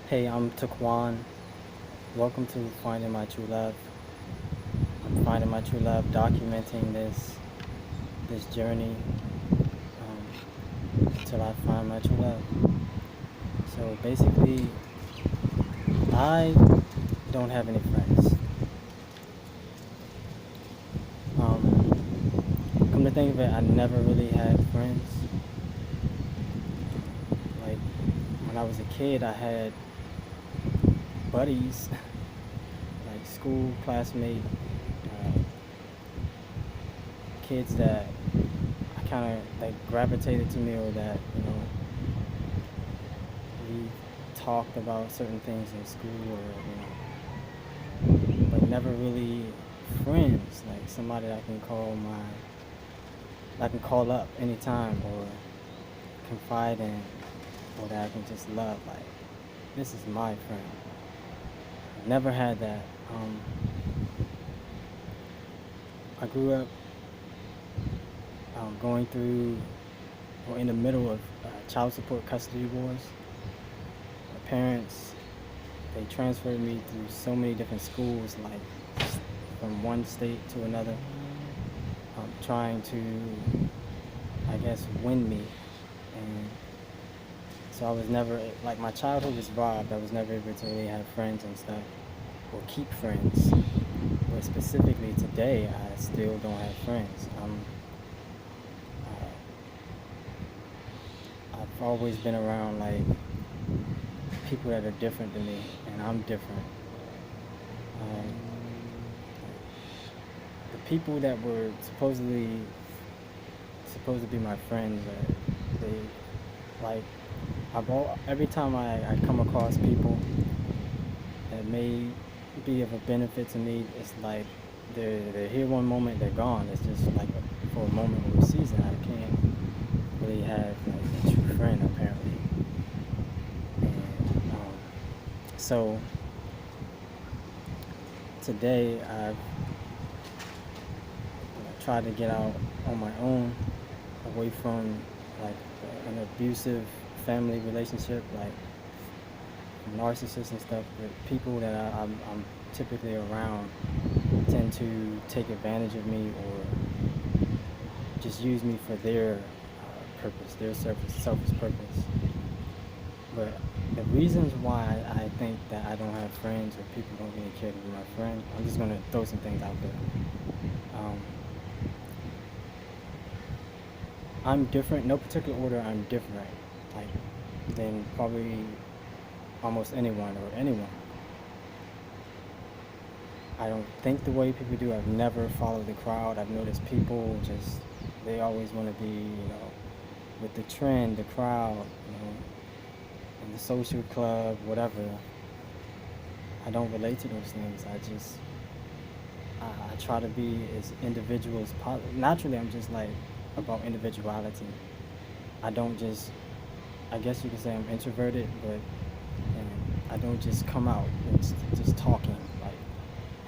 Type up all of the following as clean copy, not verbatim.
Hey, I'm Taquan. Welcome to Finding My True Love. I'm finding my true love, documenting this journey until I find my true love. So basically, I don't have any friends. Come to think of it, I never really had friends. Like when I was a kid, I had buddies, like school classmate, uh, kids that I kind of like gravitated to me, or that we talked about certain things in school, or but never really friends, like somebody that I can call up anytime, or confide in, or that I can just love. Like, this is my friend. Never had that. I grew up going through, or in the middle of child support custody wars. My parents, they transferred me through so many different schools, like from one state to another, trying to, I guess, win me. And so I was never, like, my childhood was robbed. I was never able to really have friends and stuff, or keep friends. But specifically today, I still don't have friends. I've always been around, like, people that are different than me, and I'm different. Um, the people that were supposed to be my friends, they, like, every time I come across people that may be of a benefit to me, it's like they're here one moment, they're gone. It's just like for a moment or a season. I can't really have like a true friend, apparently. And so today I've tried to get out on my own, away from like an abusive family relationship, like narcissists and stuff. But people that I'm typically around tend to take advantage of me, or just use me for their purpose, their selfish purpose. But the reasons why I think that I don't have friends, or people don't really care to be my friend, I'm just going to throw some things out there. I'm different, no particular order. I'm different, like, than probably almost anyone or anyone. I don't think the way people do. I've never followed the crowd. I've noticed people just, they always want to be, with the trend, the crowd, in the social club, whatever. I don't relate to those things. I try to be as individual as possible. Naturally, I'm just like about individuality. I don't just, I guess you could say I'm introverted, but I don't just come out and just talking like,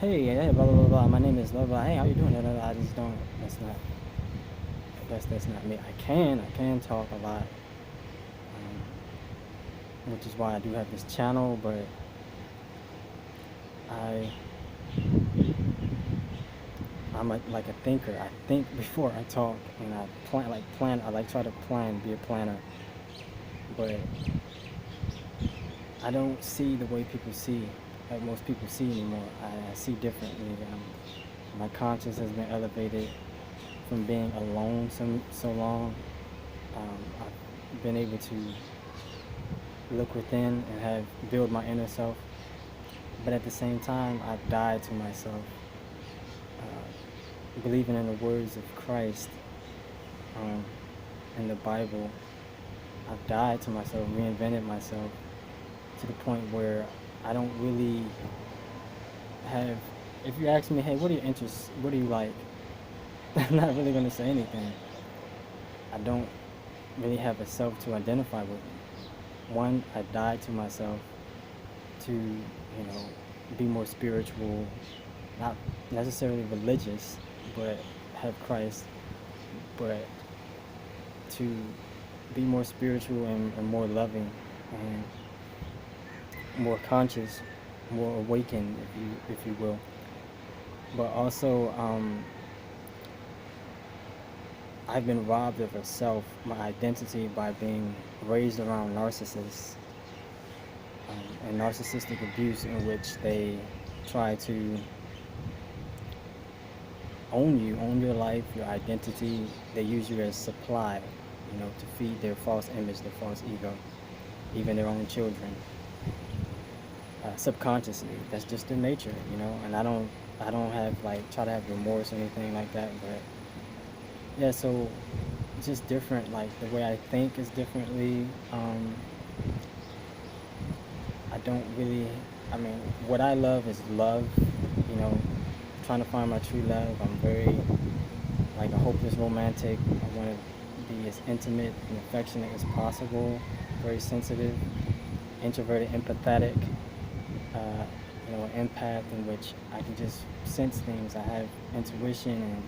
hey, blah, blah, blah, blah, my name is blah, blah, hey, how you doing? Blah, blah, blah. I just don't, that's not me. I can talk a lot, which is why I do have this channel, but I'm like a thinker. I think before I talk, and I try to plan, be a planner, but I don't see the way people see, like most people see anymore. I see differently. My conscience has been elevated from being alone so long. I've been able to look within and build my inner self, but at the same time, I've died to myself, believing in the words of Christ, in the Bible. I've died to myself, reinvented myself, to the point where I don't really have, if you ask me, hey, what are your interests? What do you like? I'm not really going to say anything. I don't really have a self to identify with. One, I died to myself to, be more spiritual, not necessarily religious, but have Christ, but to be more spiritual and more loving. And more conscious, more awakened, if you will. But also, I've been robbed of a self, my identity, by being raised around narcissists, and narcissistic abuse, in which they try to own you, own your life, your identity. They use you as supply, to feed their false image, their false ego, even their own children. Subconsciously, that's just their nature, And I don't have try to have remorse or anything like that, but yeah. So it's just different. Like the way I think is differently. I don't really. I mean, what I love is love. You know, trying to find my true love. I'm very like a hopeless romantic. I want to be as intimate and affectionate as possible. Very sensitive, introverted, empathetic. An empath, in which I can just sense things. I have intuition, and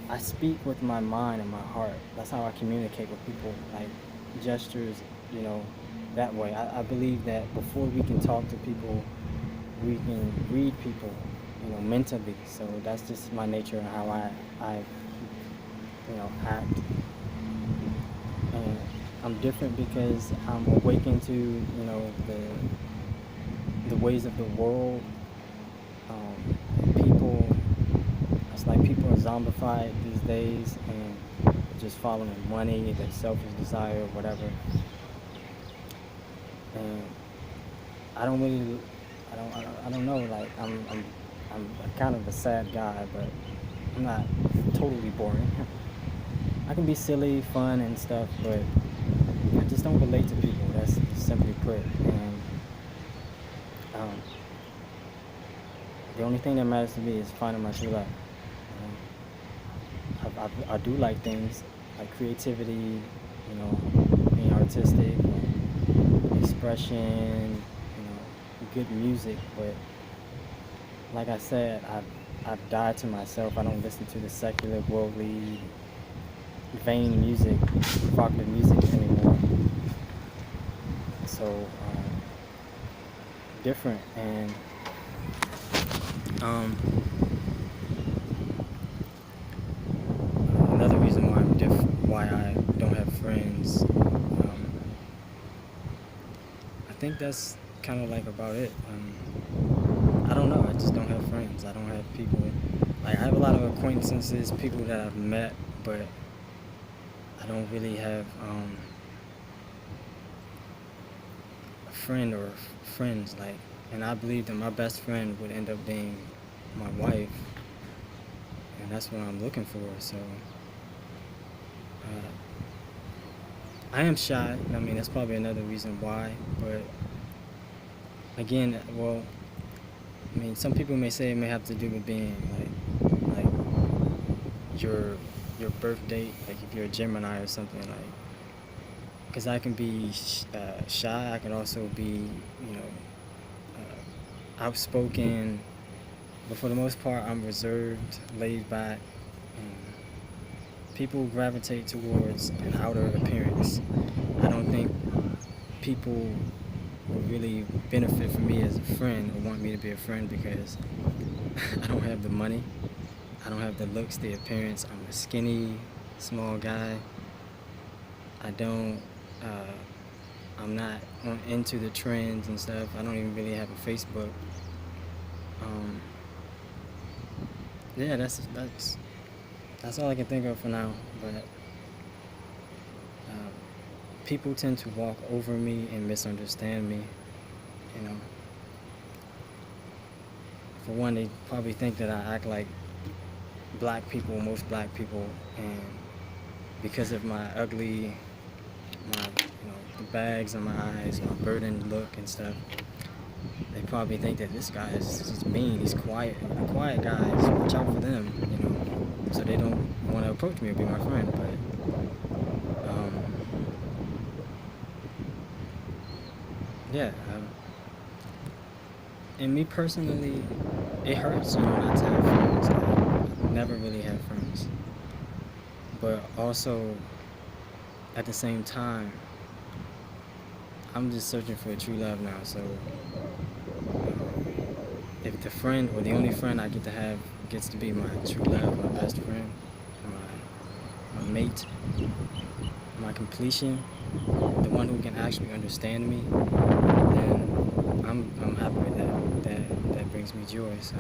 I speak with my mind and my heart. That's how I communicate with people, like gestures, that way. I believe that before we can talk to people, we can read people, mentally. So that's just my nature and how I act. And I'm different because I'm awakened to, the ways of the world. People, it's like people are zombified these days and just following money, their selfish desire, whatever. And I don't really, I don't know. Like I'm kind of a sad guy, but I'm not totally boring. I can be silly, fun, and stuff, but I just don't relate to people. That's simply put. And the only thing that matters to me is finding my true love. I do like things like creativity, being artistic, expression, good music. But like I said, I've died to myself. I don't listen to the secular, worldly, vain music, provocative music anymore. So different. And another reason why I'm different, why I don't have friends, I think that's kind of like about it. I don't know. I just don't have friends. I don't have people. Like I have a lot of acquaintances, people that I've met, but I don't really have a friend or friends. And I believe that my best friend would end up being my wife, and that's what I'm looking for. So I am shy. I mean, that's probably another reason why. But again, well, I mean, some people may say it may have to do with being like your birth date, like if you're a Gemini or something, like, because I can be shy. I can also be, outspoken, but for the most part, I'm reserved, laid back. People gravitate towards an outer appearance. I don't think people would really benefit from me as a friend or want me to be a friend because I don't have the money. I don't have the looks, the appearance. I'm a skinny, small guy. I'm not into the trends and stuff. I don't even really have a Facebook. Yeah, that's all I can think of for now. But people tend to walk over me and misunderstand me. For one, they probably think that I act like black people, most black people, and because of my ugly, the bags in my eyes, my burdened look and stuff, they probably think that this guy is mean, he's quiet. The quiet guys, watch out for them, so they don't want to approach me or be my friend. But yeah, and me personally, it hurts, not to have friends. I never really had friends, but also at the same time, I'm just searching for a true love now. So if the friend or the only friend I get to have gets to be my true love, my best friend, my mate, my completion, the one who can actually understand me, then I'm happy with that. That brings me joy. So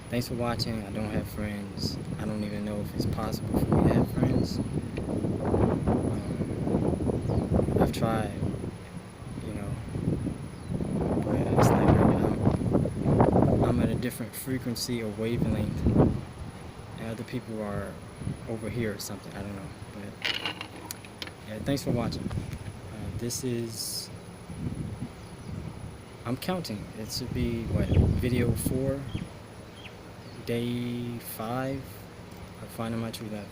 thanks for watching. I don't have friends. I don't even know if it's possible for me to have friends. I've tried, you know, but it's like I'm at a different frequency or wavelength, and other people are over here or something. I don't know, but yeah. Thanks for watching. This is, I'm counting. It should be what, video 4, day 5 of finding my true love.